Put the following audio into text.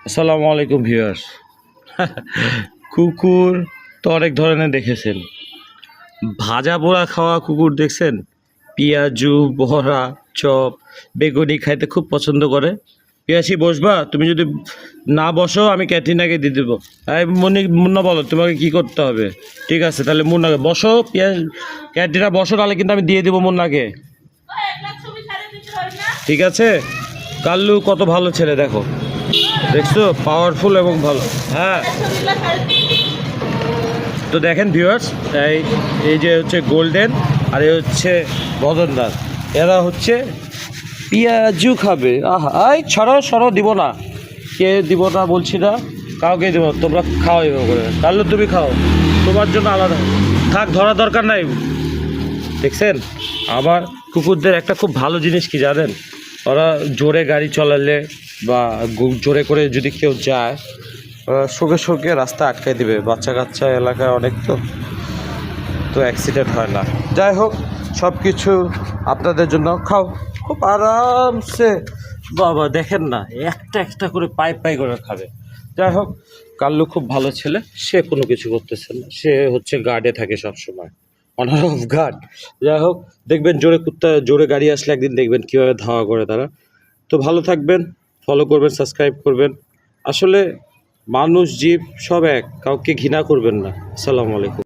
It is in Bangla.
আসসালামু আলাইকুম ভিউয়ার্স। কুকুর তো অনেক ধরনের দেখেছেন, ভাজা পোড়া খাওয়া কুকুর দেখছেন, পেঁয়াজু বড়া চপ বেগুনি খাইতে খুব পছন্দ করে। পিয়াসি বসবা, তুমি যদি না বসো আমি ক্যাটরিনাকে দিয়ে দেবো। এই মুন্না বলো তোমাকে কি করতে হবে। ঠিক আছে তাহলে মুন্নাকে বসো, ক্যাটরিনা বসো, তাহলে কিন্তু আমি দিয়ে দেবো মুন্নাকে। ঠিক আছে, কাল্লু কত ভালো ছেলে দেখো, দেখছো পাওয়ারফুল এবং ভালো। হ্যাঁ তো দেখেন ভিউয়ার্স, এই এই যে হচ্ছে গোল্ডেন আর এই হচ্ছে বদনদার, এরা হচ্ছে পেঁয়াজু খাবে। আহা এই সরো সরো, দিব না, কে দিব না বলছি না, কাউকে দিব, তোমরা খাও এভাবে করে। তাহলে তুমি খাও, তোমার জন্য আলাদা থাক, ধরা দরকার নাই। দেখছেন, আবার কুকুরদের একটা খুব ভালো জিনিস কি জানেন, ওরা জোরে গাড়ি চালালে বা জোরে করে যদি কেউ যায়, সঙ্গে সঙ্গে রাস্তা আটকাই দিবে। বাচ্চা কাচ্চা এলাকায় অনেক, তো তো অ্যাক্সিডেন্ট হয় না। যাই হোক, সব কিছু আপনাদের জন্য, খাও খুব আরামসে। বাবা দেখেন না, একটা একটা করে পাই পাই করে খাবে। যাই হোক, কাল্লু খুব ভালো ছেলে, সে কোনো কিছু করতেছে না, সে হচ্ছে গার্ডে থাকে সবসময়, অনার অফ গার্ড। যাই হোক, দেখবেন জোরে কুত্তা জোরে গাড়ি আসলে একদিন দেখবেন কীভাবে ধাওয়া করে তারা। তো ভালো থাকবেন, ফলো করবেন, সাবস্ক্রাইব করবেন। আসলে মানুষ জীব সব এক, কাউকে ঘৃণা করবেন না। আসসালামু আলাইকুম।